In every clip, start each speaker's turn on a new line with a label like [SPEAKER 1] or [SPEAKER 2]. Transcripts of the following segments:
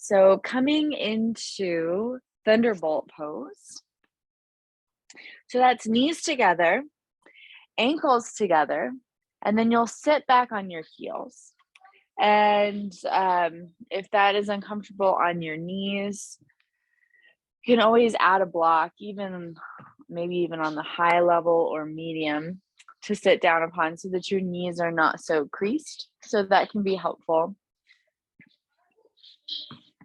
[SPEAKER 1] So coming into Thunderbolt pose. So that's knees together, ankles together, and then you'll sit back on your heels. And if that is uncomfortable on your knees, you can always add a block, maybe even on the high level or medium, to sit down upon so that your knees are not so creased. So that can be helpful.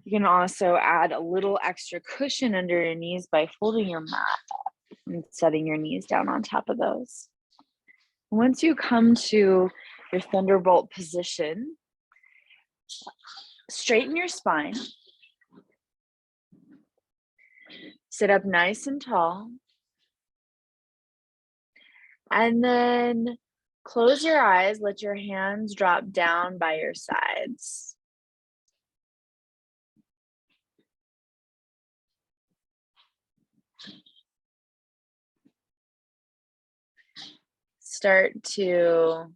[SPEAKER 1] You can also add a little extra cushion under your knees by folding your mat up and setting your knees down on top of those. Once you come to your Thunderbolt position, straighten your spine. Sit up nice and tall. And then close your eyes, let your hands drop down by your sides. Start to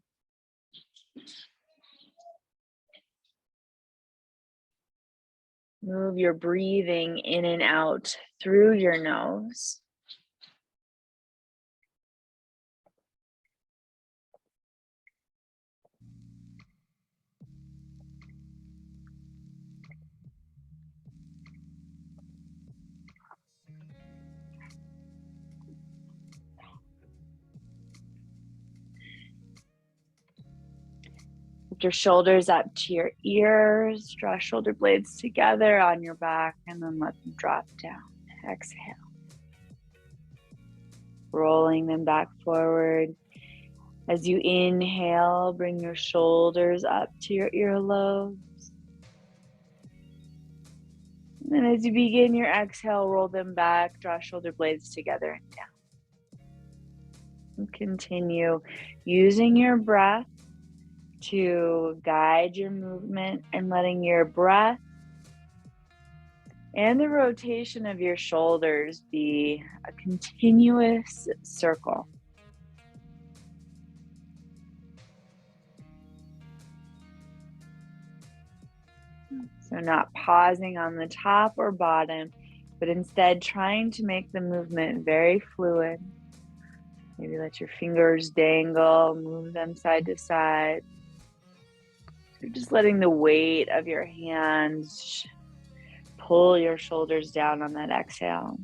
[SPEAKER 1] move your breathing in and out through your nose. Lift your shoulders up to your ears, draw shoulder blades together on your back, and then let them drop down. Exhale. Rolling them back forward. As you inhale, bring your shoulders up to your earlobes. And then as you begin your exhale, roll them back, draw shoulder blades together and down. And continue using your breath to guide your movement and letting your breath and the rotation of your shoulders be a continuous circle. So not pausing on the top or bottom, but instead trying to make the movement very fluid. Maybe let your fingers dangle, move them side to side. So just letting the weight of your hands pull your shoulders down on that exhale.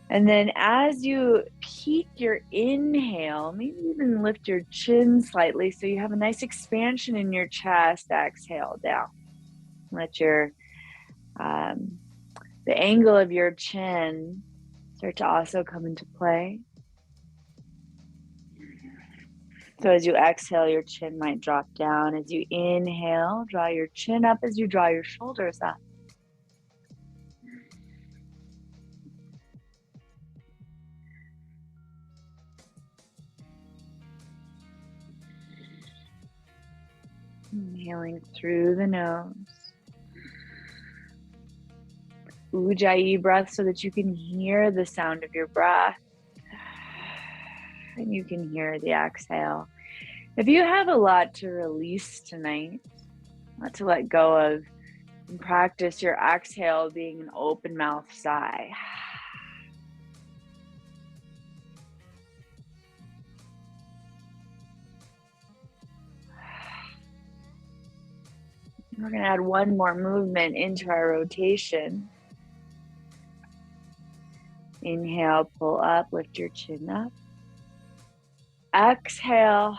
[SPEAKER 1] And then as you peak your inhale, maybe even lift your chin slightly so you have a nice expansion in your chest. Exhale down. Let your the angle of your chin start to also come into play. So as you exhale, your chin might drop down. As you inhale, draw your chin up as you draw your shoulders up. Inhaling through the nose. Ujjayi breath so that you can hear the sound of your breath. And you can hear the exhale. If you have a lot to release tonight, not to let go of, and practice your exhale being an open mouth sigh. We're going to add one more movement into our rotation. Inhale, pull up, lift your chin up. Exhale,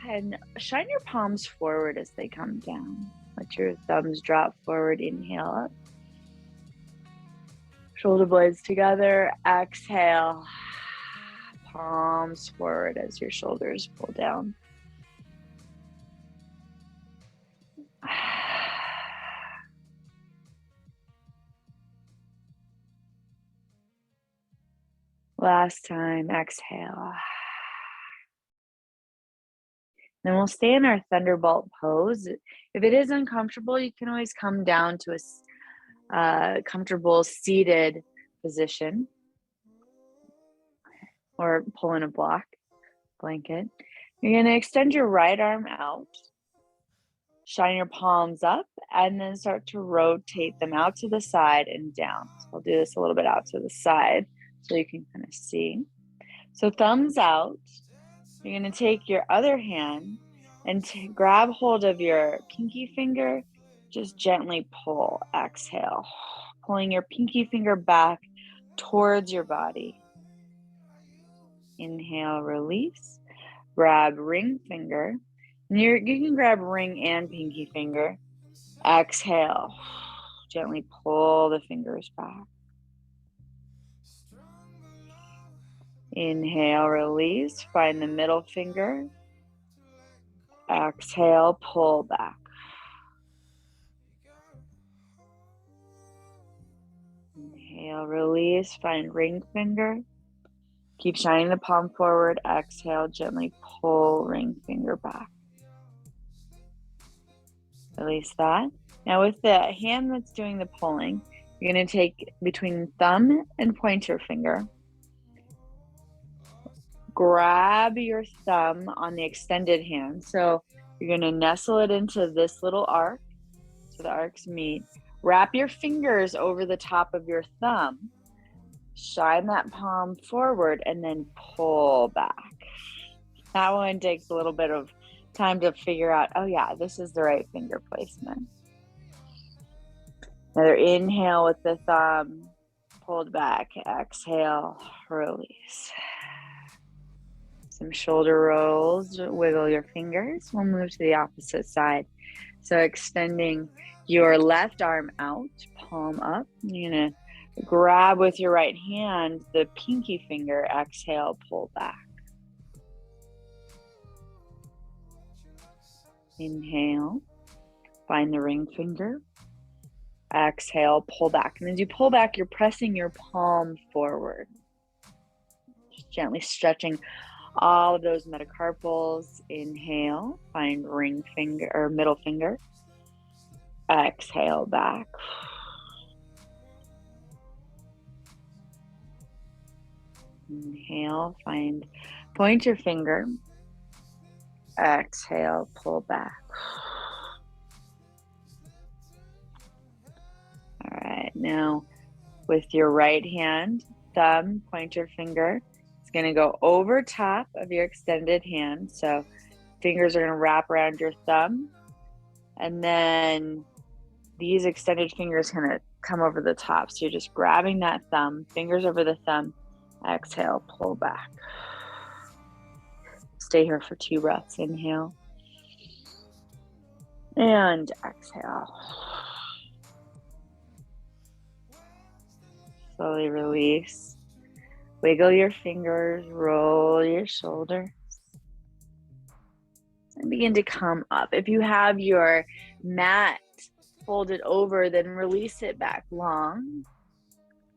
[SPEAKER 1] and shine your palms forward as they come down. Let your thumbs drop forward. Inhale up. Shoulder blades together. Exhale, palms forward as your shoulders pull down. Last time, exhale. Then we'll stay in our Thunderbolt pose. If it is uncomfortable, you can always come down to a comfortable seated position or pull in a block. blanket. You're going to extend your right arm out, shine your palms up, and then start to rotate them out to the side and down. So I'll do this a little bit out to the side so you can kind of see. So thumbs out. You're going to take your other hand and grab hold of your pinky finger. Just gently pull. Exhale. Pulling your pinky finger back towards your body. Inhale, release. Grab ring finger. And you can grab ring and pinky finger. Exhale. Gently pull the fingers back. Inhale, release. Find the middle finger. Exhale, pull back. Inhale, release. Find ring finger. Keep shining the palm forward. Exhale, gently pull ring finger back. Release that. Now with the hand that's doing the pulling, you're going to take between thumb and pointer finger. Grab your thumb on the extended hand. So you're going to nestle it into this little arc. So the arcs meet. Wrap your fingers over the top of your thumb. Shine that palm forward and then pull back. That one takes a little bit of time to figure out, oh yeah, this is the right finger placement. Another inhale with the thumb, pulled back, exhale, release. Some shoulder rolls, wiggle your fingers. We'll move to the opposite side. So extending your left arm out, palm up. You're gonna grab with your right hand the pinky finger, exhale, pull back. Inhale, find the ring finger. Exhale, pull back. And as you pull back, you're pressing your palm forward. Just gently stretching all of those metacarpals. Inhale, find ring finger or middle finger. Exhale, back. Inhale, find pointer finger. Exhale, pull back. All right, now with your right hand, thumb, pointer finger, it's going to go over top of your extended hand. So fingers are going to wrap around your thumb, and then these extended fingers kind of come over the top. So you're just grabbing that thumb, fingers over the thumb. Exhale, pull back. Stay here for 2 breaths. Inhale and exhale. Slowly release. Wiggle your fingers, roll your shoulders, and begin to come up. If you have your mat folded over, then release it back long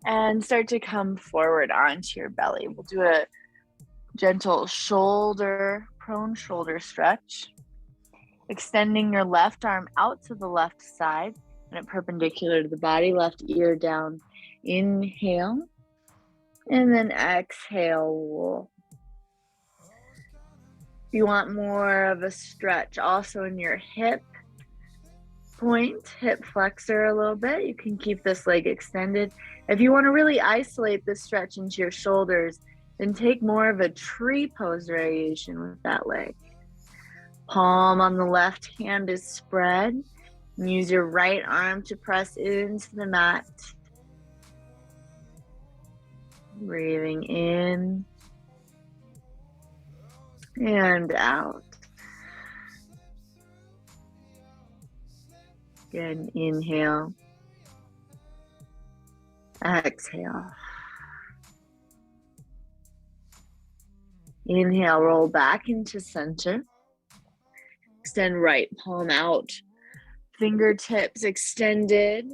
[SPEAKER 1] and start to come forward onto your belly. We'll do a gentle prone shoulder stretch. Extending your left arm out to the left side and perpendicular to the body, left ear down. Inhale, and then exhale. If you want more of a stretch also in your hip point, hip flexor a little bit, you can keep this leg extended. If you want to really isolate this stretch into your shoulders, then take more of a tree pose variation with that leg. Palm on the left hand is spread. Use your right arm to press into the mat. Breathing in and out. Again, inhale. Exhale. Inhale, roll back into center. Extend right palm out. Fingertips extended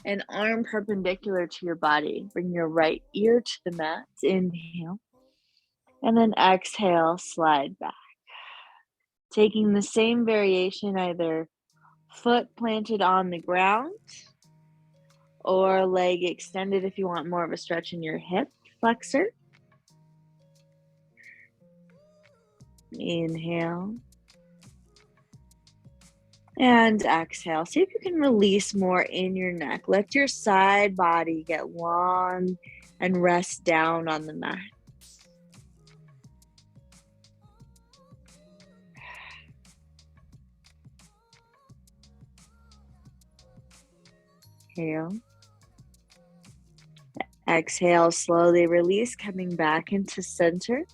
[SPEAKER 1] and arm perpendicular to your body. Bring your right ear to the mat. Inhale. And then exhale, slide back. Taking the same variation, either foot planted on the ground or leg extended if you want more of a stretch in your hip flexor. Inhale. And exhale. See if you can release more in your neck. Let your side body get long and rest down on the mat. Inhale. Exhale, slowly release, coming back into center.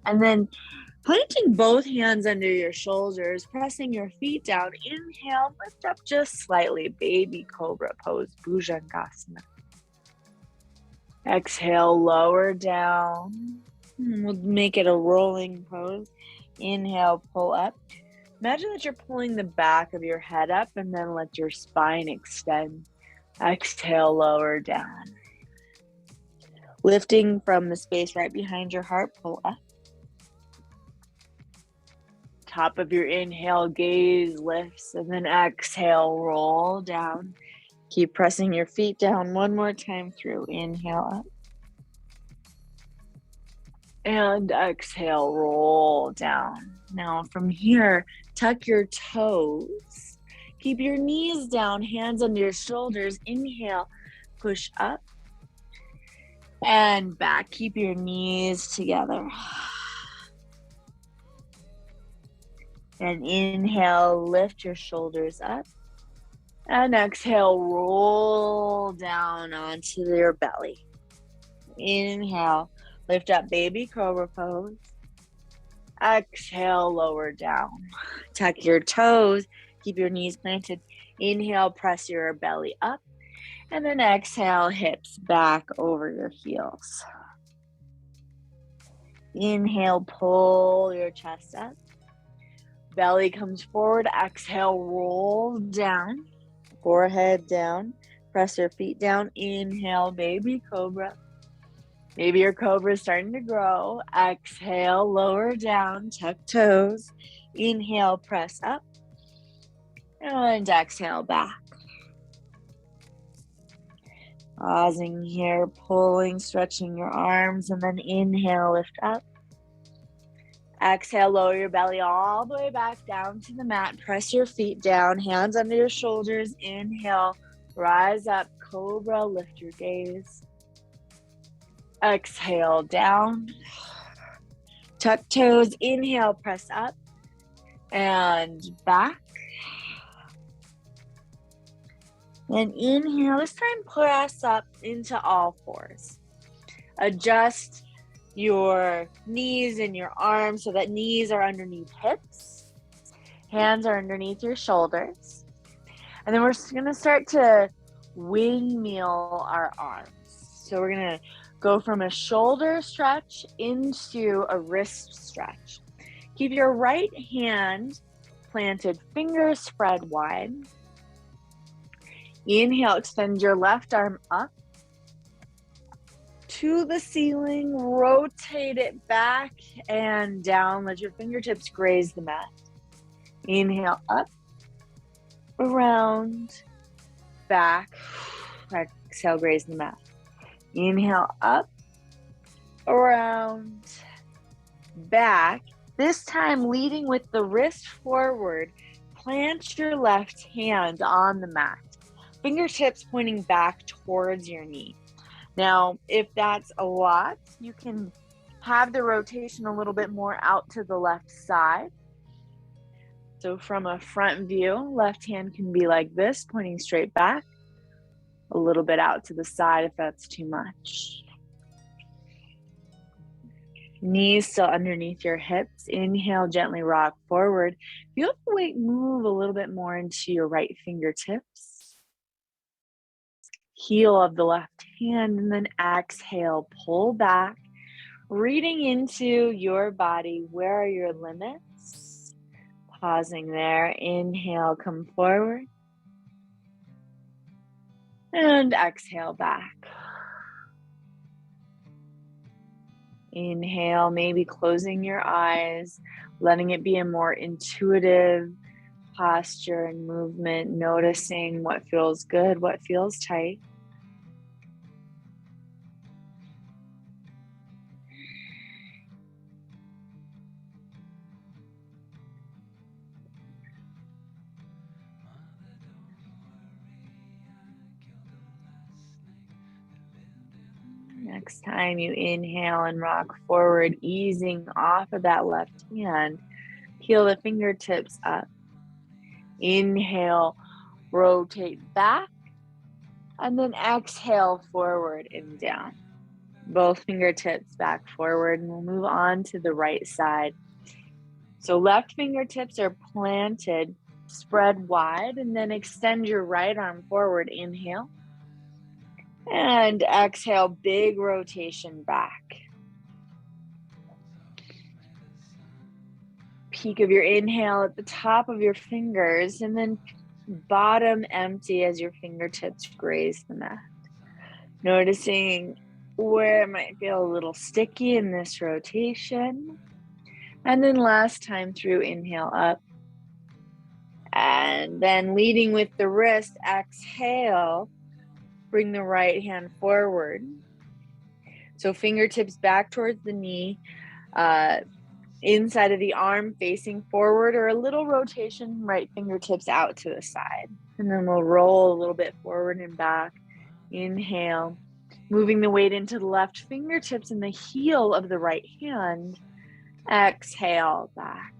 [SPEAKER 1] And then planting both hands under your shoulders, pressing your feet down. Inhale, lift up just slightly. Baby Cobra pose, Bhujangasana. Exhale, lower down. We'll make it a rolling pose. Inhale, pull up. Imagine that you're pulling the back of your head up and then let your spine extend. Exhale, lower down. Lifting from the space right behind your heart, pull up. Top of your inhale, gaze lifts, and then exhale, roll down. Keep pressing your feet down one more time through. Inhale up. And exhale, roll down. Now from here, tuck your toes. Keep your knees down, hands under your shoulders. Inhale, push up and back. Keep your knees together. And inhale, lift your shoulders up. And exhale, roll down onto your belly. Inhale, lift up, baby cobra pose. Exhale, lower down. Tuck your toes, keep your knees planted. Inhale, press your belly up. And then exhale, hips back over your heels. Inhale, pull your chest up. Belly comes forward. Exhale, roll down. Forehead down. Press your feet down. Inhale, baby cobra. Maybe your cobra is starting to grow. Exhale, lower down. Tuck toes. Inhale, press up. And exhale, back. Pausing here, pulling, stretching your arms, and then inhale, lift up. Exhale, lower your belly all the way back down to the mat. Press your feet down, hands under your shoulders. Inhale, rise up, cobra, lift your gaze. Exhale, down. Tuck toes, inhale, press up and back. And inhale, this time press up into all fours. Adjust your knees and your arms so that knees are underneath hips. Hands are underneath your shoulders. And then we're going to start to windmill our arms. So we're going to go from a shoulder stretch into a wrist stretch. Keep your right hand planted, fingers spread wide. Inhale, extend your left arm up to the ceiling, rotate it back and down. Let your fingertips graze the mat. Inhale, up, around, back. Exhale, graze the mat. Inhale, up, around, back. This time leading with the wrist forward. Plant your left hand on the mat. Fingertips pointing back towards your knee. Now, if that's a lot, you can have the rotation a little bit more out to the left side. So from a front view, left hand can be like this, pointing straight back. A little bit out to the side if that's too much. Knees still underneath your hips. Inhale, gently rock forward. Feel the weight move a little bit more into your right fingertips. Heel of the left hand, and then exhale, pull back, reading into your body. Where are your limits? Pausing there. Inhale, come forward. And exhale, back. Inhale, maybe closing your eyes, letting it be a more intuitive posture and movement, noticing what feels good, what feels tight. Next time you inhale and rock forward, easing off of that left hand, peel the fingertips up. Inhale, rotate back, and then exhale forward and down. Both fingertips back forward, and we'll move on to the right side. So left fingertips are planted, spread wide, and then extend your right arm forward. Inhale. And exhale, big rotation back. Peak of your inhale at the top of your fingers, and then bottom empty as your fingertips graze the mat. Noticing where it might feel a little sticky in this rotation. And then last time through, inhale up. And then leading with the wrist, exhale. Bring the right hand forward. So fingertips back towards the knee, inside of the arm facing forward, or a little rotation, right fingertips out to the side. And then we'll roll a little bit forward and back. Inhale, moving the weight into the left fingertips and the heel of the right hand. Exhale, back.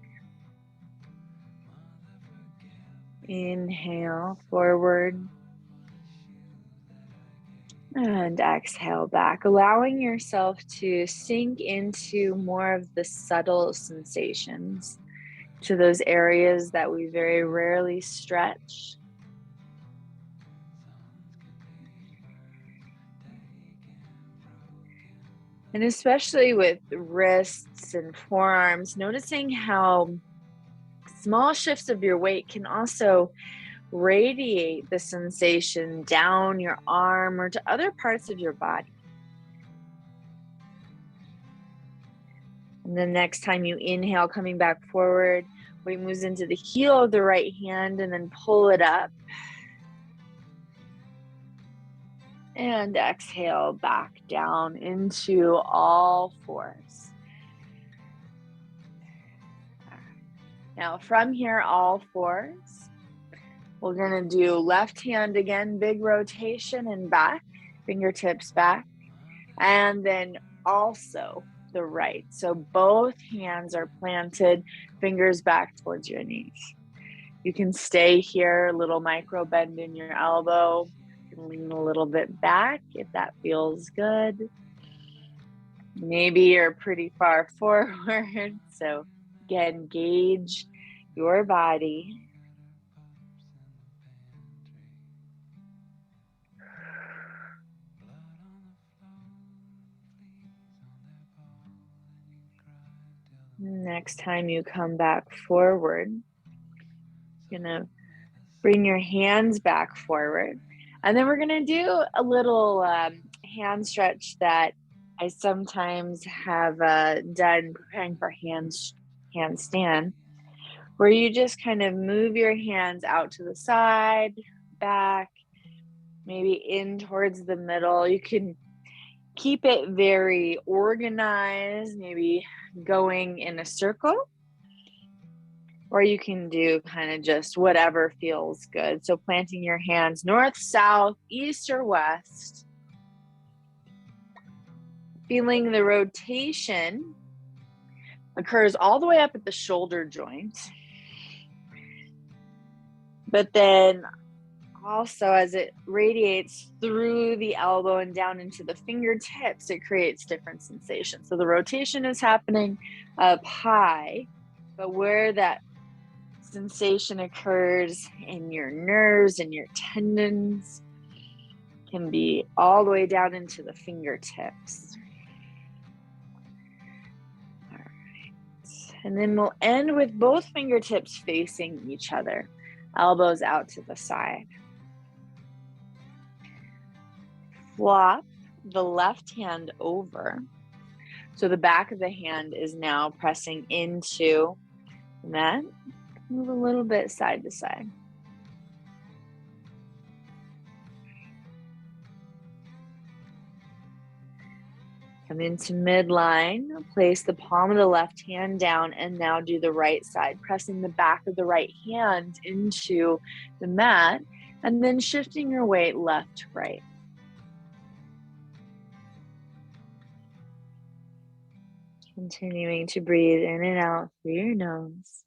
[SPEAKER 1] Inhale, forward. And exhale back, allowing yourself to sink into more of the subtle sensations, to those areas that we very rarely stretch. And especially with wrists and forearms, noticing how small shifts of your weight can also radiate the sensation down your arm or to other parts of your body. And then next time you inhale, coming back forward, weight moves into the heel of the right hand and then pull it up. And exhale back down into all fours. Now from here, all fours. We're gonna do left hand again, big rotation and back, fingertips back, and then also the right. So both hands are planted, fingers back towards your knees. You can stay here, a little micro bend in your elbow. You can lean a little bit back if that feels good. Maybe you're pretty far forward. So again, gauge your body. Next time you come back forward, you're gonna bring your hands back forward. And then we're gonna do a little hand stretch that I sometimes have done preparing for handstand, where you just kind of move your hands out to the side, back, maybe in towards the middle. You can keep it very organized, maybe going in a circle, or you can do kind of just whatever feels good. So planting your hands north, south, east, or west. Feeling the rotation occurs all the way up at the shoulder joint. But then also as it radiates through the elbow and down into the fingertips, it creates different sensations. So the rotation is happening up high, but where that sensation occurs in your nerves and your tendons can be all the way down into the fingertips. All right. And then we'll end with both fingertips facing each other, elbows out to the side. Flop the left hand over. So the back of the hand is now pressing into the mat. Move a little bit side to side. Come into midline, place the palm of the left hand down, and now do the right side, pressing the back of the right hand into the mat, and then shifting your weight left to right. Continuing to breathe in and out through your nose.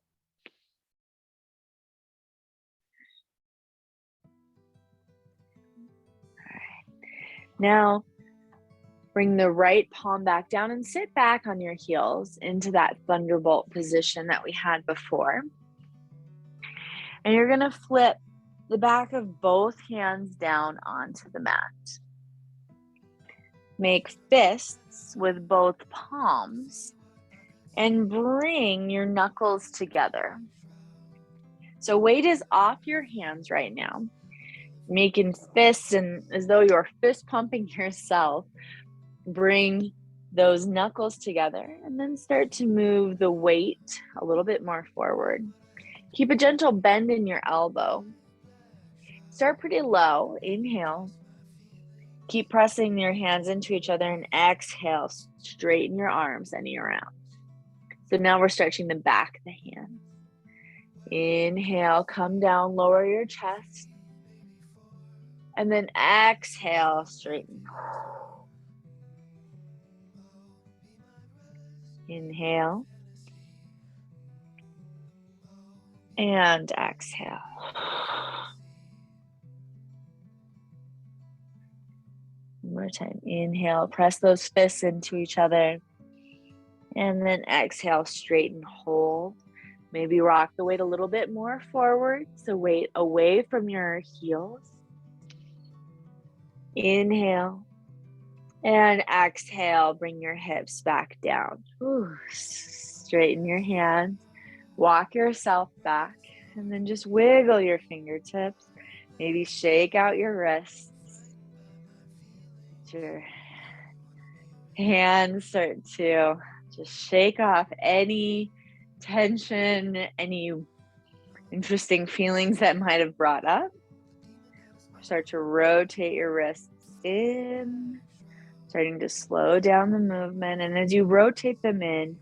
[SPEAKER 1] All right. Now, bring the right palm back down and sit back on your heels into that thunderbolt position that we had before. And you're going to flip the back of both hands down onto the mat. Make fists with both palms and bring your knuckles together. So weight is off your hands right now, making fists and as though you're fist pumping yourself. Bring those knuckles together and then start to move the weight a little bit more forward. Keep a gentle bend in your elbow. Start pretty low. Inhale. Keep pressing your hands into each other and exhale. Straighten your arms and your out. So now we're stretching the back of the hands. Inhale, come down, lower your chest. And then exhale, straighten. Inhale. And exhale. One more time. Inhale, press those fists into each other. And then exhale, straighten, hold. Maybe rock the weight a little bit more forward. So weight away from your heels. Inhale. And exhale, bring your hips back down. Ooh, straighten your hands. Walk yourself back. And then just wiggle your fingertips. Maybe shake out your wrists. Your hands start to just shake off any tension, any interesting feelings that might have brought up. Start to rotate your wrists in, starting to slow down the movement. And as you rotate them in,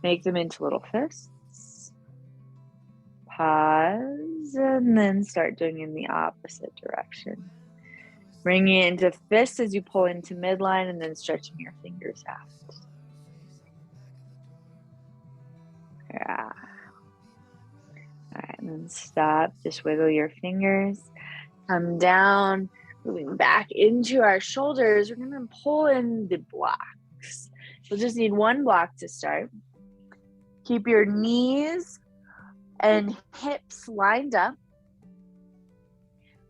[SPEAKER 1] make them into little fists. Pause, and then start doing in the opposite direction. Bring it into fists as you pull into midline and then stretching your fingers out. Yeah. All right, and then stop. Just wiggle your fingers. Come down, moving back into our shoulders. We're going to pull in the blocks. We'll just need one block to start. Keep your knees and hips lined up.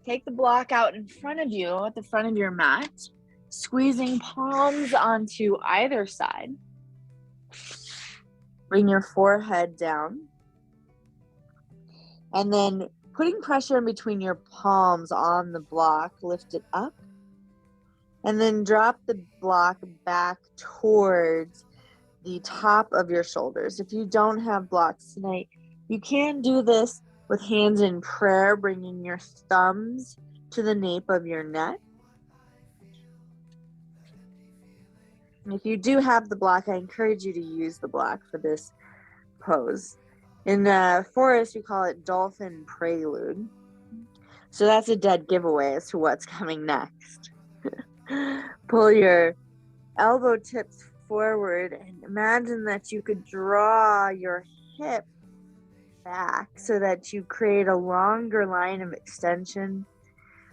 [SPEAKER 1] Take the block out in front of you at the front of your mat, squeezing palms onto either side. Bring your forehead down. And then putting pressure in between your palms on the block, lift it up. And then drop the block back towards the top of your shoulders. If you don't have blocks tonight, you can do this with hands in prayer, bringing your thumbs to the nape of your neck. And if you do have the block, I encourage you to use the block for this pose. In forest, we call it dolphin prelude. So that's a dead giveaway as to what's coming next. Pull your elbow tips forward and imagine that you could draw your hip back so that you create a longer line of extension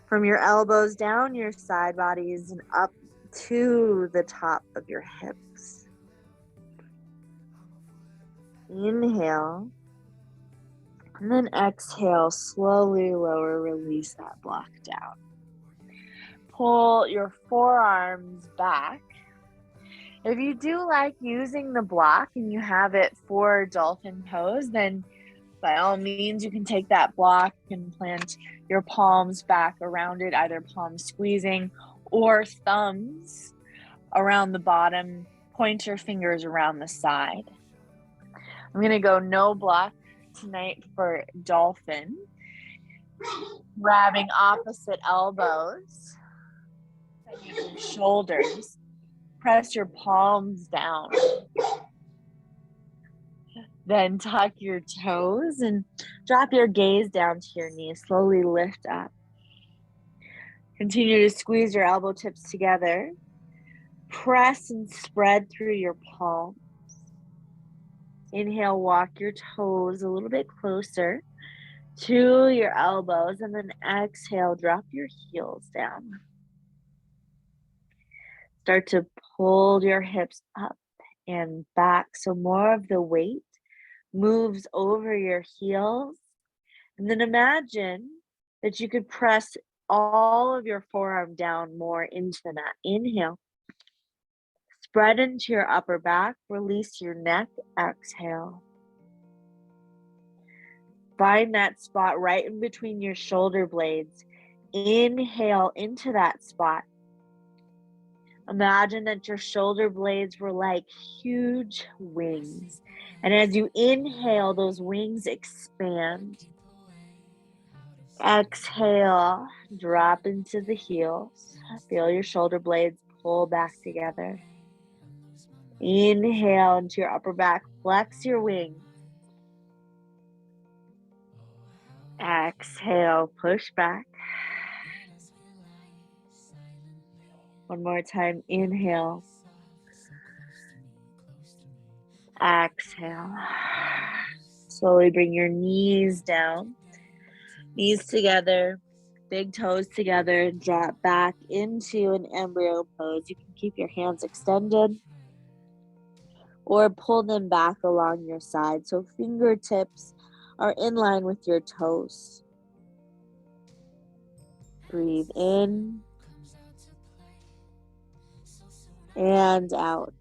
[SPEAKER 1] from your elbows down your side bodies and up to the top of your hips. Inhale, and then exhale, slowly lower, release that block down. Pull your forearms back. If you do like using the block and you have it for dolphin pose, then by all means, you can take that block and plant your palms back around it, either palms squeezing or thumbs around the bottom, pointer fingers around the side. I'm going to go no block tonight for dolphin. Grabbing opposite elbows, using shoulders. Press your palms down. Then tuck your toes and drop your gaze down to your knees. Slowly lift up. Continue to squeeze your elbow tips together. Press and spread through your palms. Inhale, walk your toes a little bit closer to your elbows, and then exhale, drop your heels down. Start to pull your hips up and back so more of the weight moves over your heels. And then imagine that you could press all of your forearm down more into the mat. Inhale. Spread into your upper back. Release your neck. Exhale. Find that spot right in between your shoulder blades. Inhale into that spot. Imagine that your shoulder blades were like huge wings. And as you inhale, those wings expand. Exhale, drop into the heels. Feel your shoulder blades pull back together. Inhale into your upper back. Flex your wings. Exhale, push back. One more time. Inhale. Exhale. Slowly bring your knees down. Knees together. Big toes together. And drop back into an embryo pose. You can keep your hands extended or pull them back along your side so fingertips are in line with your toes. Breathe in and out.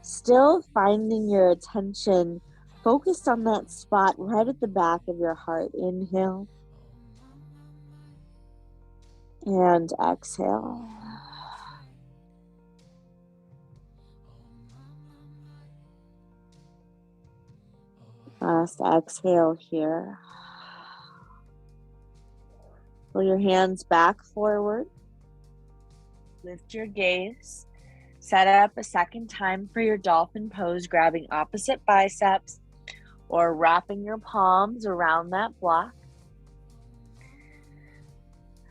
[SPEAKER 1] Still finding your attention focused on that spot right at the back of your heart. Inhale and exhale. Last exhale here. Pull your hands back forward. Lift your gaze. Set up a second time for your dolphin pose, grabbing opposite biceps or wrapping your palms around that block.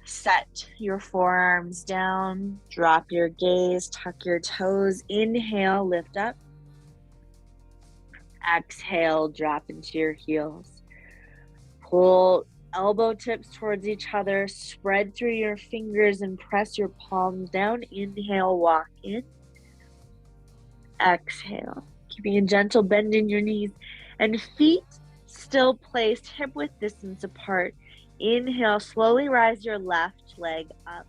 [SPEAKER 1] Set your forearms down. Drop your gaze. Tuck your toes. Inhale, lift up. Exhale, drop into your heels. Pull elbow tips towards each other. Spread through your fingers and press your palms down. Inhale, walk in. Exhale, keeping a gentle bend in your knees and feet still placed hip width distance apart. Inhale, slowly rise your left leg up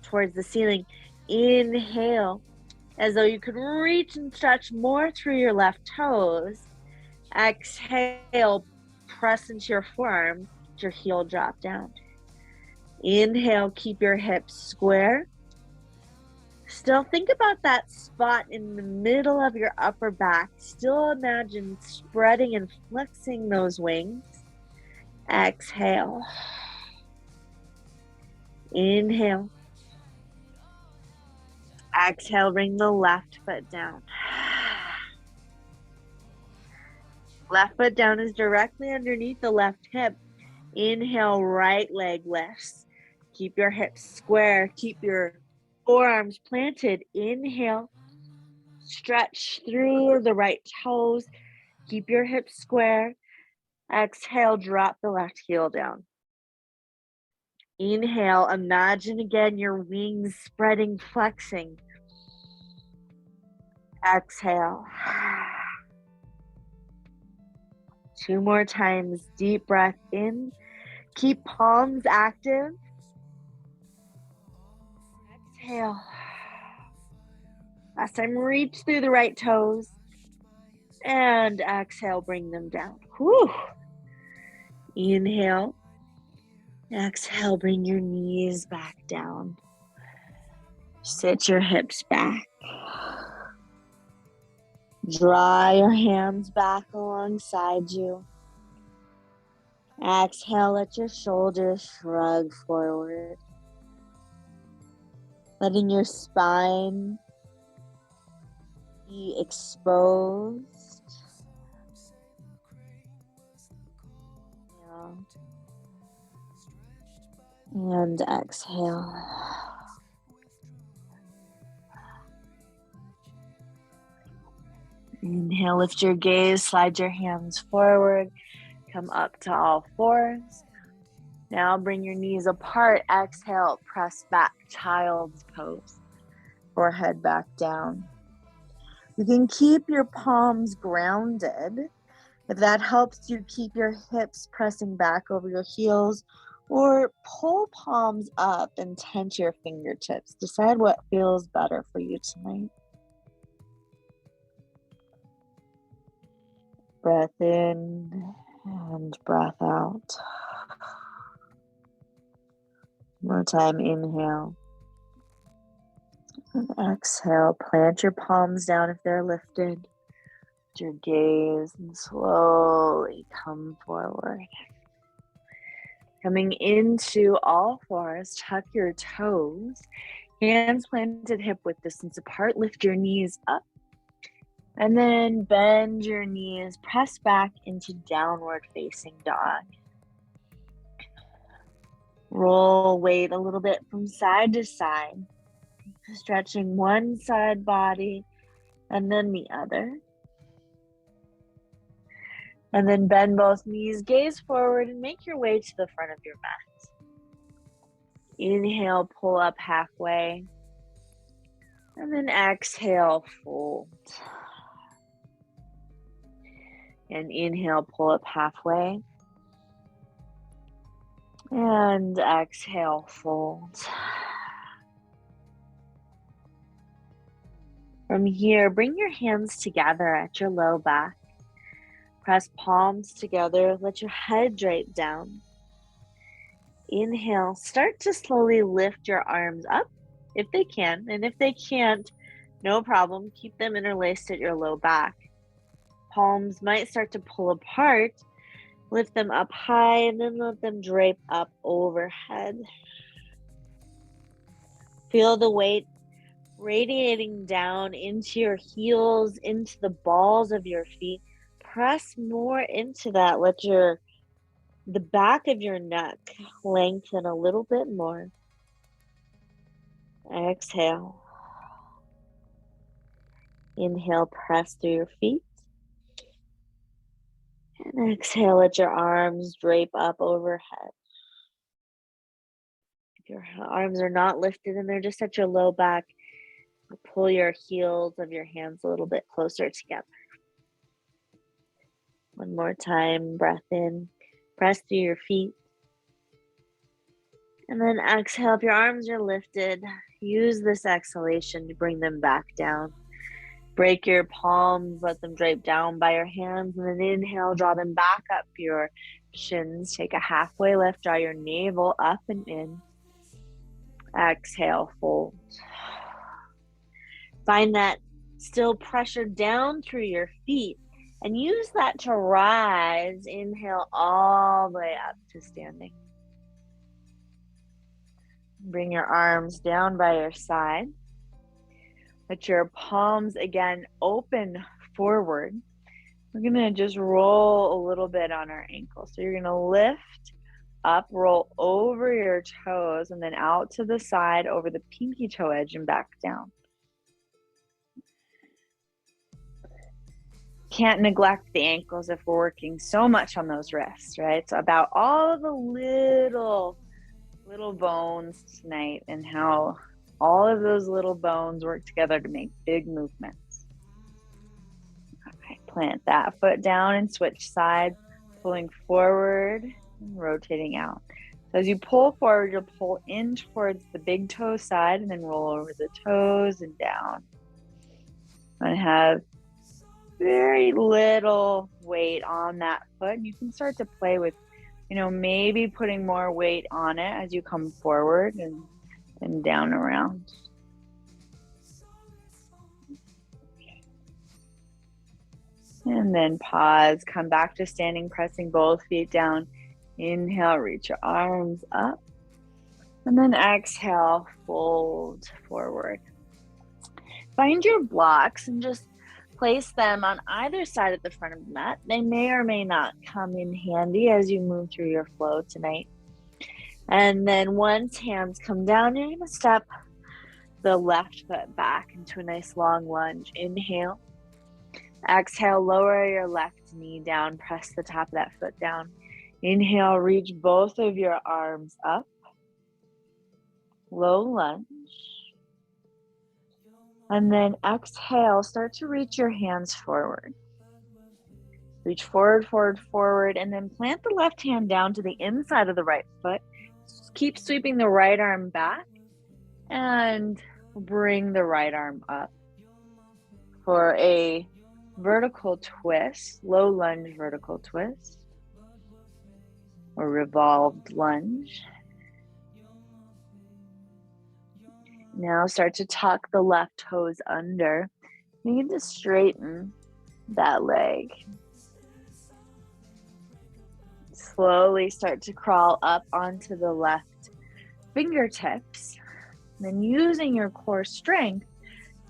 [SPEAKER 1] towards the ceiling. Inhale, as though you could reach and stretch more through your left toes. Exhale, press into your forearm, your heel drop down. Inhale, keep your hips square. Still think about that spot in the middle of your upper back. Still imagine spreading and flexing those wings. Exhale. Inhale. Exhale, bring the left foot down. Left foot down is directly underneath the left hip. Inhale, right leg lifts. Keep your hips square. Keep your forearms planted. Inhale. Stretch through the right toes. Keep your hips square. Exhale, drop the left heel down. Inhale, imagine again your wings spreading, flexing. Exhale. 2 more times, deep breath in. Keep palms active. Exhale. Last time, reach through the right toes. And exhale, bring them down. Whew. Inhale. Exhale, bring your knees back down. Sit your hips back. Draw your hands back alongside you. Exhale, let your shoulders shrug forward. Letting your spine be exposed. And exhale. Inhale, lift your gaze, slide your hands forward, come up to all fours. Now bring your knees apart. Exhale, press back, child's pose. Forehead back down. You can keep your palms grounded. If that helps you keep your hips pressing back over your heels, or pull palms up and tense your fingertips. Decide what feels better for you tonight. Breath in and breath out. One more time, inhale. And exhale, plant your palms down if they're lifted. Lift your gaze and slowly come forward. Coming into all fours, tuck your toes. Hands planted hip width distance apart. Lift your knees up. And then bend your knees. Press back into downward facing dog. Roll weight a little bit from side to side. Stretching one side body and then the other. And then bend both knees, gaze forward, and make your way to the front of your mat. Inhale, pull up halfway. And then exhale, fold. And inhale, pull up halfway. And exhale, fold. From here, bring your hands together at your low back. Press palms together, let your head drape down. Inhale, start to slowly lift your arms up if they can, and if they can't, no problem, keep them interlaced at your low back. Palms might start to pull apart, lift them up high, and then let them drape up overhead. Feel the weight radiating down into your heels, into the balls of your feet. Press more into that. Let the back of your neck lengthen a little bit more. Exhale. Inhale, press through your feet. And exhale, let your arms drape up overhead. If your arms are not lifted and they're just at your low back, pull your heels of your hands a little bit closer together. One more time, breath in, press through your feet. And then exhale, if your arms are lifted, use this exhalation to bring them back down. Break your palms, let them drape down by your hands, and then inhale, draw them back up your shins. Take a halfway lift, draw your navel up and in. Exhale, fold. Find that still pressure down through your feet. And use that to rise. Inhale all the way up to standing. Bring your arms down by your side. Let your palms again open forward. We're going to just roll a little bit on our ankles. So you're going to lift up, roll over your toes, and then out to the side over the pinky toe edge and back down. Can't neglect the ankles if we're working so much on those wrists, right? So about all the little bones tonight and how all of those little bones work together to make big movements. Okay, plant that foot down and switch sides, pulling forward and rotating out. So as you pull forward, you'll pull in towards the big toe side and then roll over the toes and down. And have very little weight on that foot. You can start to play with, maybe putting more weight on it as you come forward and down around. And then pause, come back to standing, pressing both feet down. Inhale, reach your arms up. And then exhale, fold forward. Find your blocks and just place them on either side of the front of the mat. They may or may not come in handy as you move through your flow tonight. And then once hands come down, you're going to step the left foot back into a nice long lunge. Inhale. Exhale, lower your left knee down, press the top of that foot down. Inhale, reach both of your arms up. Low lunge. And then exhale, start to reach your hands forward. Reach forward, forward, forward, and then plant the left hand down to the inside of the right foot. Keep sweeping the right arm back and bring the right arm up for a vertical twist, low lunge vertical twist, or revolved lunge. Now start to tuck the left toes under. You need to straighten that leg. Slowly start to crawl up onto the left fingertips. Then using your core strength,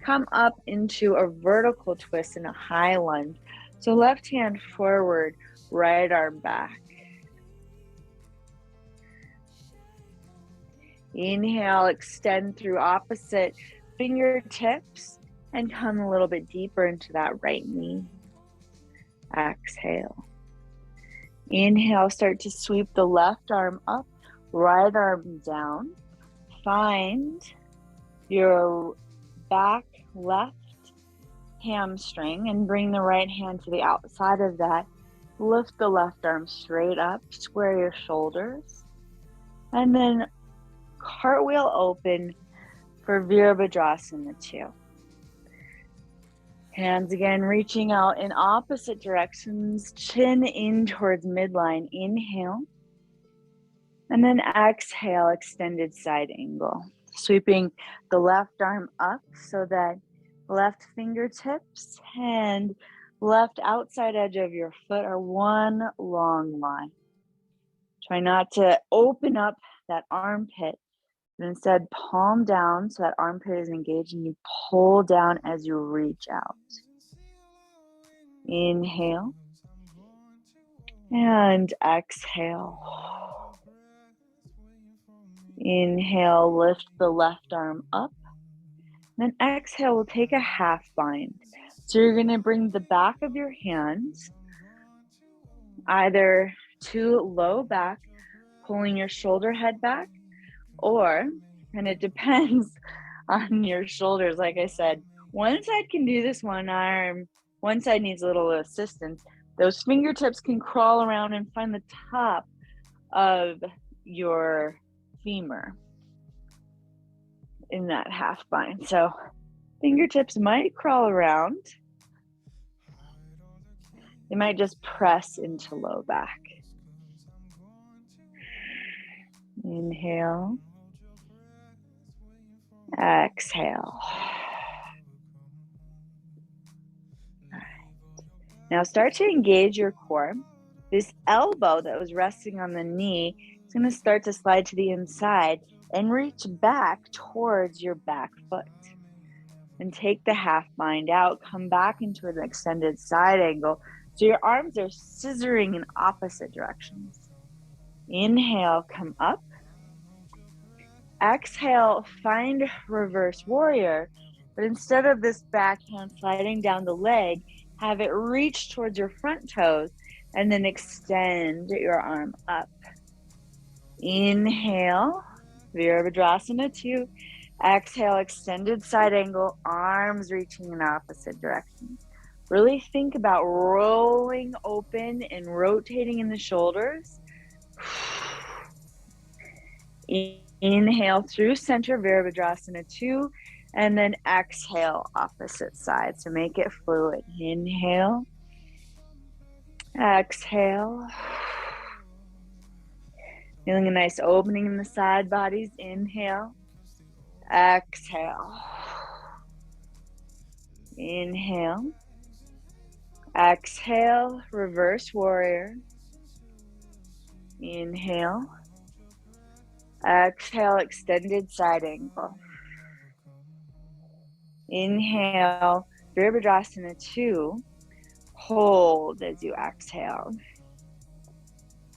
[SPEAKER 1] come up into a vertical twist and a high lunge. So left hand forward, right arm back. Inhale, extend through opposite fingertips and come a little bit deeper into that right knee. Exhale. Inhale, start to sweep the left arm up, right arm down. Find your back left hamstring and bring the right hand to the outside of that. Lift the left arm straight up, square your shoulders, and then cartwheel open for Virabhadrasana 2. Hands again reaching out in opposite directions, chin in towards midline. Inhale. And then exhale, extended side angle. Sweeping the left arm up so that left fingertips and left outside edge of your foot are one long line. Try not to open up that armpit, but instead palm down so that armpit is engaged and you pull down as you reach out. Inhale and exhale. Inhale, lift the left arm up. Then exhale, we'll take a half bind. So you're going to bring the back of your hands either to low back, pulling your shoulder head back, or, and it depends on your shoulders, like I said, one side can do this one arm, one side needs a little assistance. Those fingertips can crawl around and find the top of your femur in that half bind. So fingertips might crawl around. They might just press into low back. Inhale. Exhale. All right. Now start to engage your core. This elbow that was resting on the knee is going to start to slide to the inside and reach back towards your back foot. And take the half bind out, come back into an extended side angle. So your arms are scissoring in opposite directions. Inhale, come up. Exhale, find reverse warrior. But instead of this back hand sliding down the leg, have it reach towards your front toes and then extend your arm up. Inhale, Virabhadrasana 2. Exhale, extended side angle, arms reaching in opposite directions. Really think about rolling open and rotating in the shoulders. Inhale through center, Virabhadrasana 2, and then exhale, opposite side. So make it fluid. Inhale, exhale. Feeling a nice opening in the side bodies. Inhale, exhale. Inhale, exhale, reverse warrior. Inhale, exhale, extended side angle. Inhale, Virabhadrasana 2. Hold as you exhale.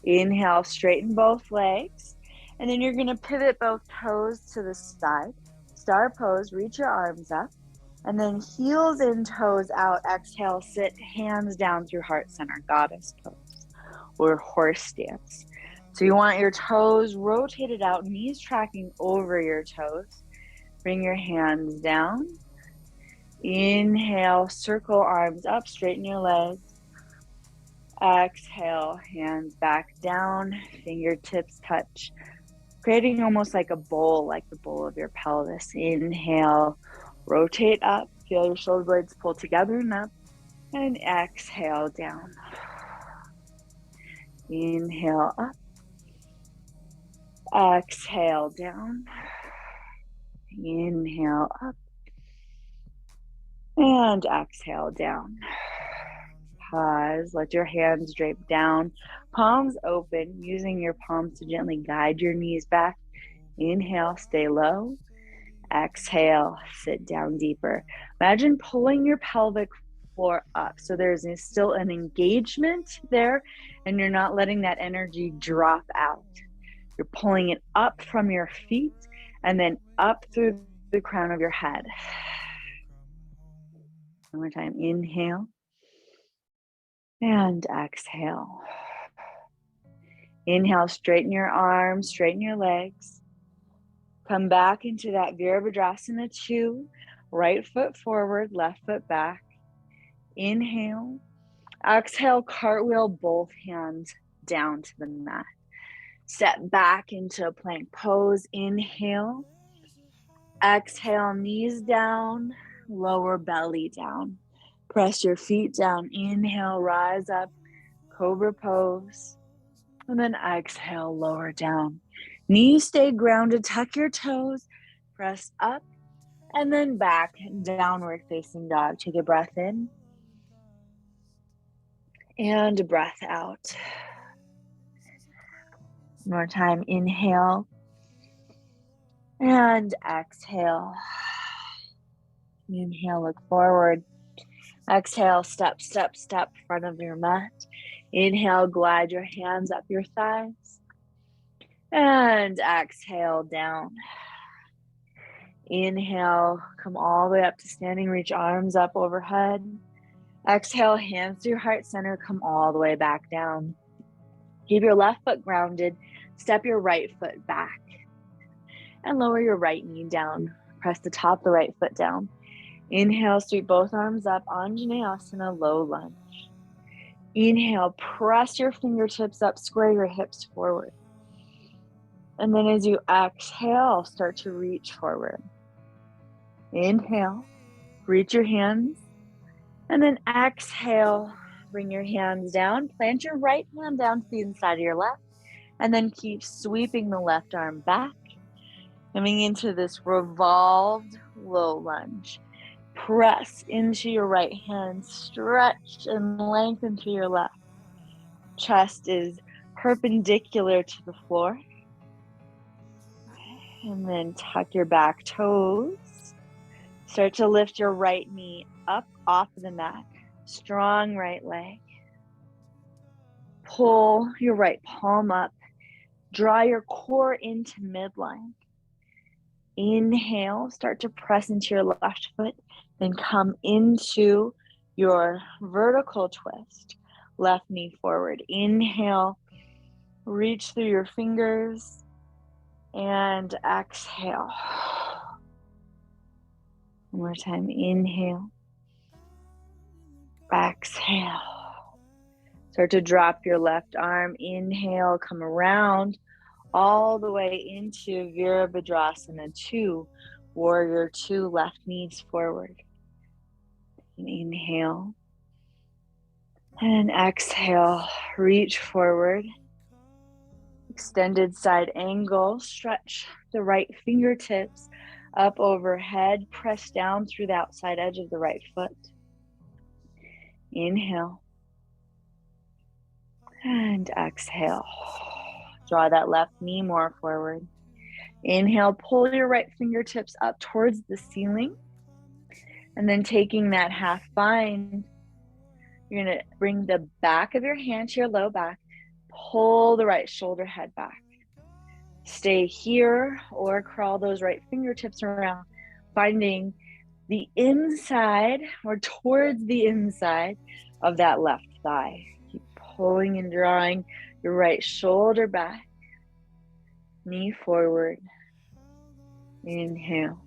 [SPEAKER 1] Inhale, straighten both legs. And then you're going to pivot both toes to the side. Star pose, reach your arms up. And then heels in, toes out. Exhale, sit hands down through heart center, goddess pose or horse stance. So you want your toes rotated out, knees tracking over your toes. Bring your hands down. Inhale, circle arms up, straighten your legs. Exhale, hands back down, fingertips touch, creating almost like a bowl, like the bowl of your pelvis. Inhale, rotate up, feel your shoulder blades pull together and up, and exhale down. Inhale up, exhale down, inhale up, and exhale down. Pause, let your hands drape down, palms open, using your palms to gently guide your knees back. Inhale, stay low. Exhale, sit down deeper. Imagine pulling your pelvic floor up. So there's still an engagement there, and you're not letting that energy drop out. You're pulling it up from your feet and then up through the crown of your head. One more time. Inhale and exhale. Inhale, straighten your arms, straighten your legs. Come back into that Virabhadrasana 2. Right foot forward, left foot back. Inhale. Exhale, cartwheel both hands down to the mat. Step back into a plank pose. Inhale. Exhale, knees down, lower belly down. Press your feet down. Inhale, rise up, cobra pose. And then exhale, lower down. Knees stay grounded, tuck your toes, press up, and then back, downward facing dog. Take a breath in and a breath out. One more time, inhale and exhale. Inhale, look forward. Exhale, step, step, step, front of your mat. Inhale, glide your hands up your thighs. And exhale, down. Inhale, come all the way up to standing, reach arms up overhead. Exhale, hands to your heart center, come all the way back down. Keep your left foot grounded, step your right foot back. And lower your right knee down. Press the top of the right foot down. Inhale, sweep both arms up, Anjaneyasana, low lunge. Inhale, press your fingertips up, square your hips forward. And then as you exhale, start to reach forward. Inhale, reach your hands. And then exhale, bring your hands down. Plant your right hand down to the inside of your left. And then keep sweeping the left arm back. Coming into this revolved low lunge. Press into your right hand, stretch and lengthen to your left. Chest is perpendicular to the floor. And then tuck your back toes. Start to lift your right knee up off of the mat. Strong right leg. Pull your right palm up. Draw your core into midline. Inhale, start to press into your left foot. Then come into your vertical twist. Left knee forward. Inhale, reach through your fingers. And exhale. One more time. Inhale. Exhale. Start to drop your left arm. Inhale, come around all the way into Virabhadrasana 2, Warrior 2, left knees forward. Inhale. And exhale, reach forward. Extended side angle, stretch the right fingertips up overhead, press down through the outside edge of the right foot. Inhale. And exhale. Draw that left knee more forward. Inhale, pull your right fingertips up towards the ceiling. And then taking that half bind, you're going to bring the back of your hand to your low back. Pull the right shoulder head back. Stay here or crawl those right fingertips around, finding the inside or towards the inside of that left thigh. Keep pulling and drawing your right shoulder back, knee forward. Inhale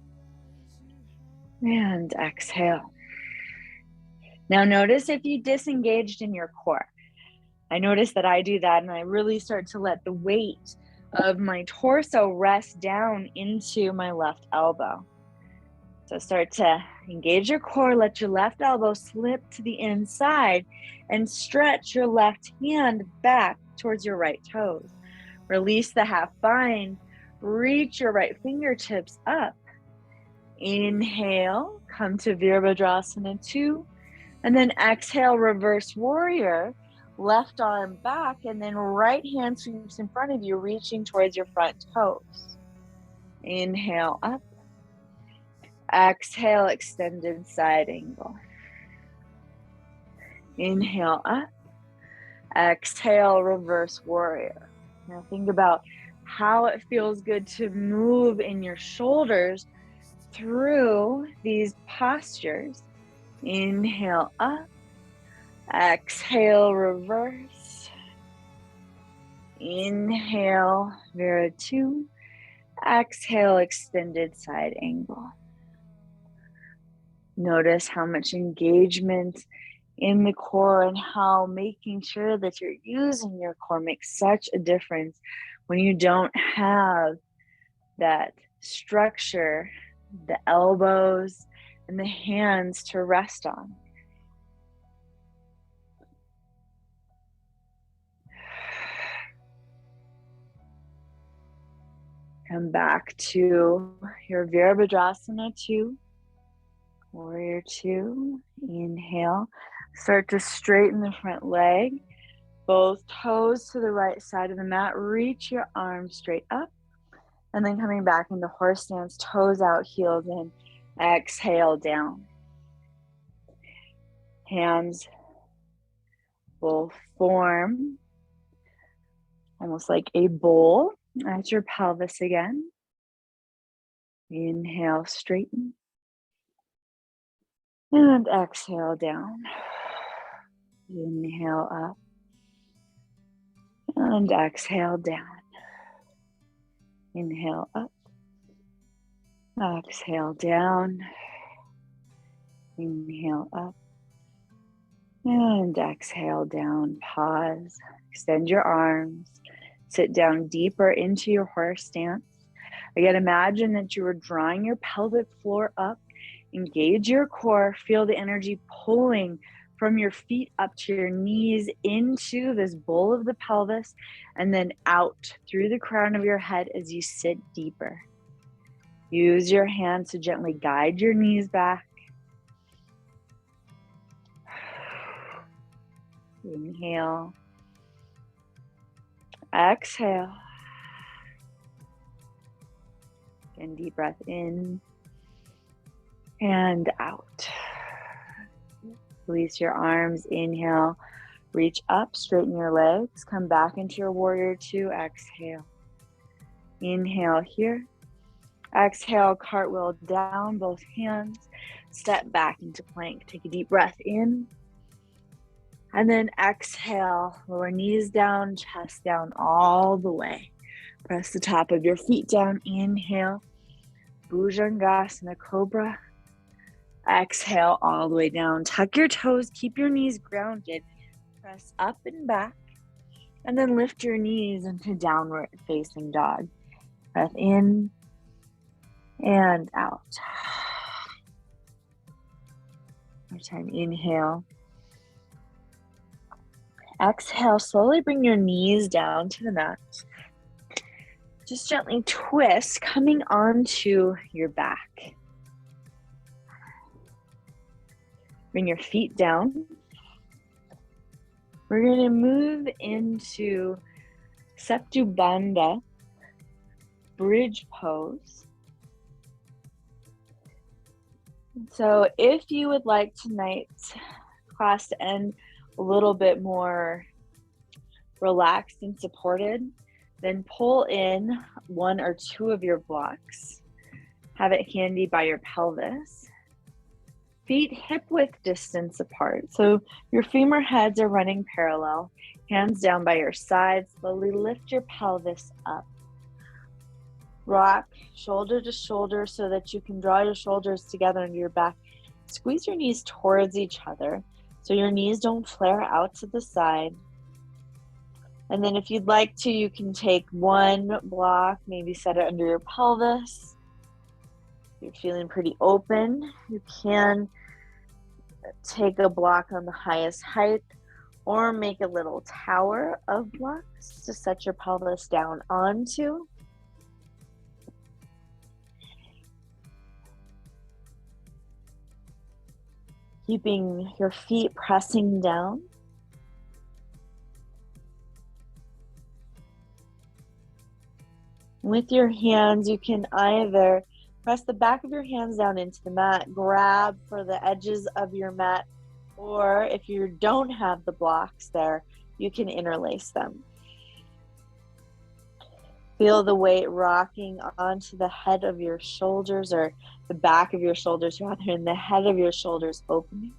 [SPEAKER 1] and exhale. Now notice if you disengaged in your core. I notice that I do that, and I really start to let the weight of my torso rest down into my left elbow. So start to engage your core, let your left elbow slip to the inside, and stretch your left hand back towards your right toes. Release the half bind, reach your right fingertips up. Inhale, come to Virabhadrasana 2, and then exhale, reverse warrior, left arm back, and then right hand sweeps in front of you, reaching towards your front toes. Inhale up. Exhale, extended side angle. Inhale up. Exhale, reverse warrior. Now think about how it feels good to move in your shoulders through these postures. Inhale up. Exhale, reverse. Inhale, Vira 2. Exhale, extended side angle. Notice how much engagement in the core and how making sure that you're using your core makes such a difference when you don't have that structure, the elbows and the hands to rest on. Come back to your Virabhadrasana 2. Warrior 2, inhale. Start to straighten the front leg. Both toes to the right side of the mat. Reach your arms straight up. And then coming back into horse stance, toes out, heels in. Exhale down. Hands will form almost like a bowl at your pelvis again. Inhale, straighten. And exhale down. Inhale up. And exhale down. Inhale up. Exhale down. Inhale up. And exhale down. Pause. Extend your arms. Sit down deeper into your horse stance. Again, imagine that you are drawing your pelvic floor up. Engage your core. Feel the energy pulling from your feet up to your knees into this bowl of the pelvis and then out through the crown of your head as you sit deeper. Use your hands to gently guide your knees back. Inhale. Exhale. And deep breath in and out. Release your arms. Inhale. Reach up. Straighten your legs. Come back into your warrior 2. Exhale. Inhale here. Exhale. Cartwheel down. Both hands. Step back into plank. Take a deep breath in. And then exhale. Lower knees down. Chest down all the way. Press the top of your feet down. Inhale. Bhujangasana Cobra. Exhale all the way down. Tuck your toes. Keep your knees grounded. Press up and back. And then lift your knees into downward facing dog. Breath in and out. More time. Inhale. Exhale. Slowly bring your knees down to the mat. Just gently twist, coming onto your back. Bring your feet down. We're going to move into Setu bridge pose. So if you would like tonight's class to end a little bit more relaxed and supported, then pull in one or two of your blocks. Have it handy by your pelvis. Feet hip-width distance apart. So your femur heads are running parallel. Hands down by your sides. Slowly lift your pelvis up. Rock shoulder to shoulder so that you can draw your shoulders together into your back. Squeeze your knees towards each other so your knees don't flare out to the side. And then if you'd like to, you can take one block, maybe set it under your pelvis. If you're feeling pretty open, you can take a block on the highest height or make a little tower of blocks to set your pelvis down onto. Keeping your feet pressing down. With your hands, you can either press the back of your hands down into the mat, grab for the edges of your mat, or if you don't have the blocks there, you can interlace them. Feel the weight rocking onto the head of your shoulders, or the back of your shoulders rather, and the head of your shoulders opening.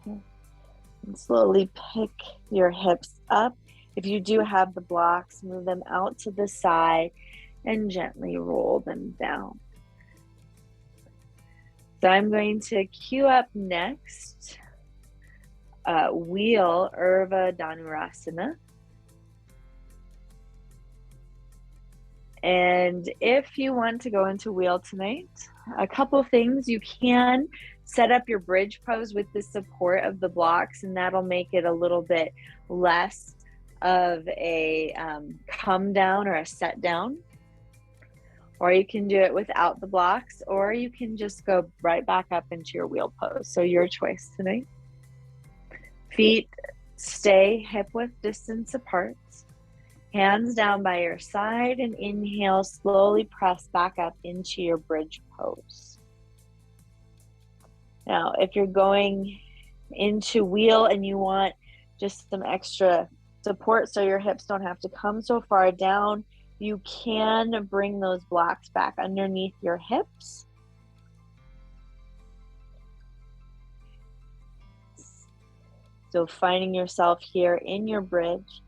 [SPEAKER 1] And slowly pick your hips up. If you do have the blocks, move them out to the side and gently roll them down. So I'm going to cue up next, wheel Urdhva Dhanurasana. And if you want to go into wheel tonight, a couple things. You can set up your bridge pose with the support of the blocks, and that'll make it a little bit less of a come down or a set down. Or you can do it without the blocks, or you can just go right back up into your wheel pose. So your choice tonight. Feet stay hip-width distance apart. Hands down by your side, and inhale, slowly press back up into your bridge pose. Now, if you're going into wheel and you want just some extra support so your hips don't have to come so far down, you can bring those blocks back underneath your hips. So finding yourself here in your bridge.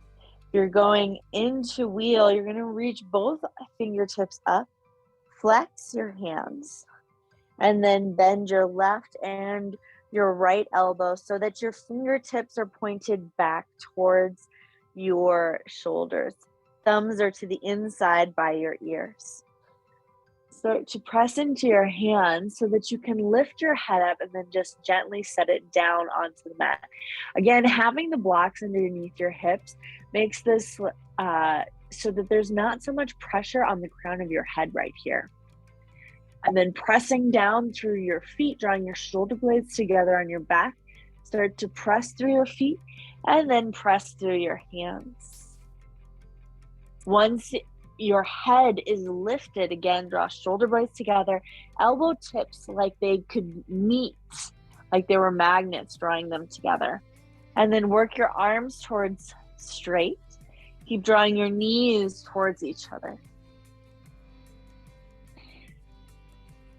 [SPEAKER 1] If you're going into wheel, you're going to reach both fingertips up, flex your hands, and then bend your left and your right elbow so that your fingertips are pointed back towards your shoulders. Thumbs are to the inside by your ears. Start to press into your hands so that you can lift your head up and then just gently set it down onto the mat. Again, having the blocks underneath your hips makes this so that there's not so much pressure on the crown of your head right here. And then pressing down through your feet, drawing your shoulder blades together on your back. Start to press through your feet and then press through your hands. Once your head is lifted, again, draw shoulder blades together, elbow tips like they could meet, like they were magnets drawing them together. And then work your arms towards straight. Keep drawing your knees towards each other.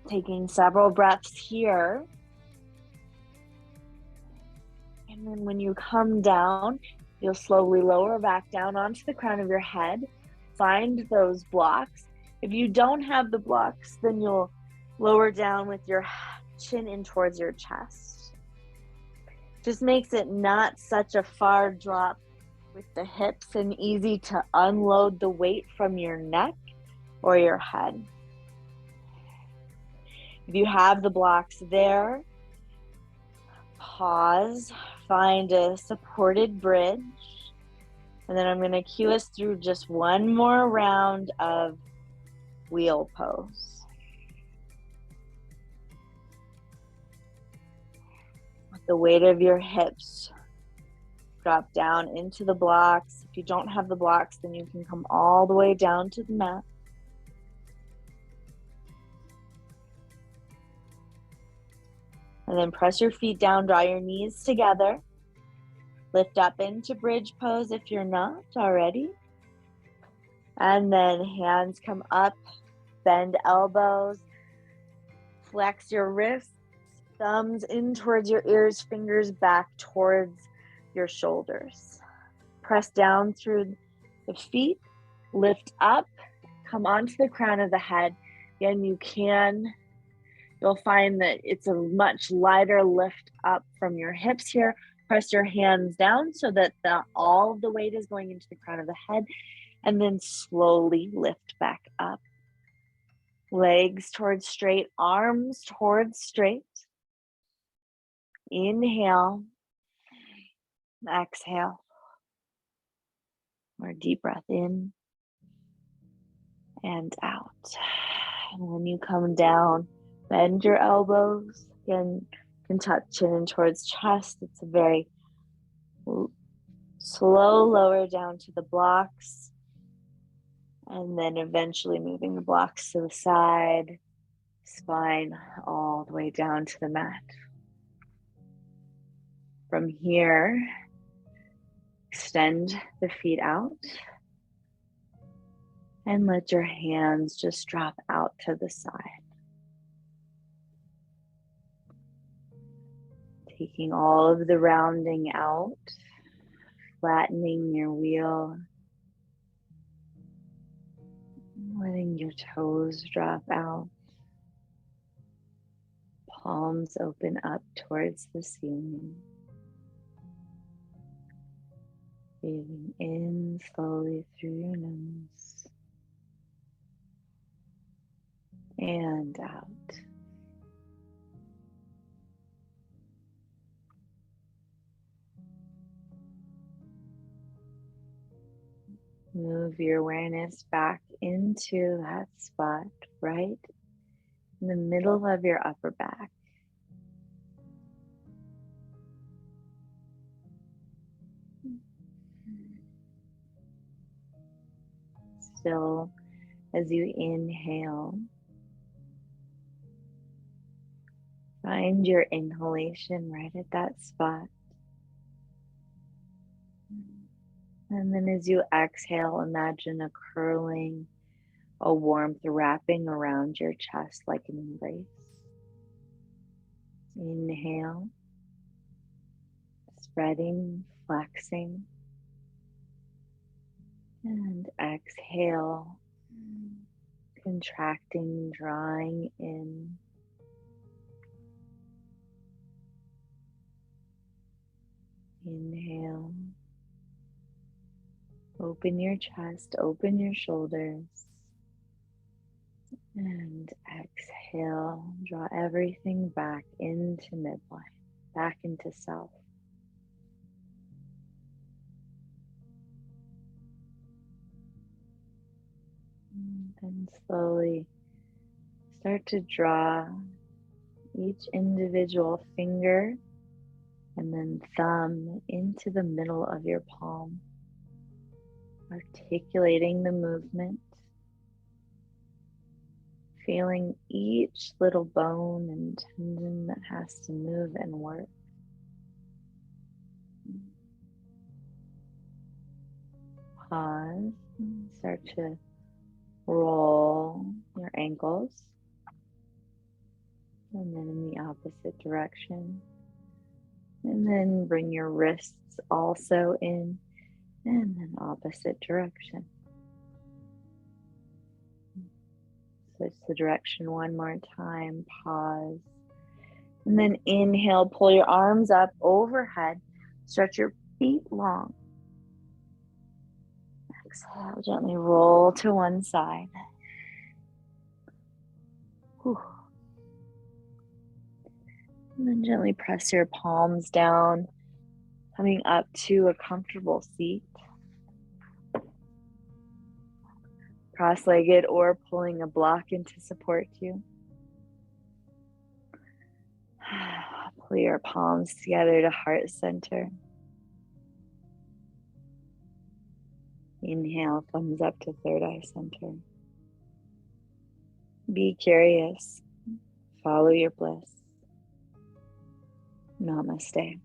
[SPEAKER 1] Taking several breaths here. And then when you come down, you'll slowly lower back down onto the crown of your head. Find those blocks. If you don't have the blocks, then you'll lower down with your chin in towards your chest. Just makes it not such a far drop with the hips and easy to unload the weight from your neck or your head. If you have the blocks there, pause, find a supported bridge, and then I'm going to cue us through just one more round of wheel pose. With the weight of your hips, drop down into the blocks. If you don't have the blocks, then you can come all the way down to the mat. And then press your feet down, draw your knees together. Lift up into bridge pose if you're not already. And then hands come up bend elbows, flex your wrists, thumbs in towards your ears, fingers back towards your shoulders. Press down through the feet, lift up, come onto the crown of the head. Again, you'll find that it's a much lighter lift up from your hips here. Press your hands down so that all of the weight is going into the crown of the head, and then slowly lift back up. Legs towards straight, arms towards straight. Inhale, exhale. More deep breath in and out. And when you come down, bend your elbows. Again, you can tuck chin towards chest. It's a very slow lower down to the blocks. And then eventually moving the blocks to the side, spine all the way down to the mat. From here, extend the feet out and let your hands just drop out to the side. Taking all of the rounding out, flattening your wheel, letting your toes drop out, palms open up towards the ceiling. Breathing in slowly through your nose and out. Move your awareness back into that spot right in the middle of your upper back. Still, as you inhale, find your inhalation right at that spot. And then as you exhale, imagine a curling, a warmth wrapping around your chest like an embrace. Inhale, spreading, flexing. And exhale, contracting, drawing in. Inhale. Open your chest, open your shoulders. And exhale, draw everything back into midline, back into self. And then slowly start to draw each individual finger and then thumb into the middle of your palm, articulating the movement, feeling each little bone and tendon that has to move and work. Pause and start to roll your ankles, and then in the opposite direction. And then bring your wrists also in, and then opposite direction. Switch the direction one more time, pause. And then inhale, pull your arms up overhead, stretch your feet long. Exhale, gently roll to one side. Whew. And then gently press your palms down, coming up to a comfortable seat. Cross-legged or pulling a block in to support you. Pull your palms together to heart center. Inhale, thumbs up to third eye center. Be curious. Follow your bliss. Namaste.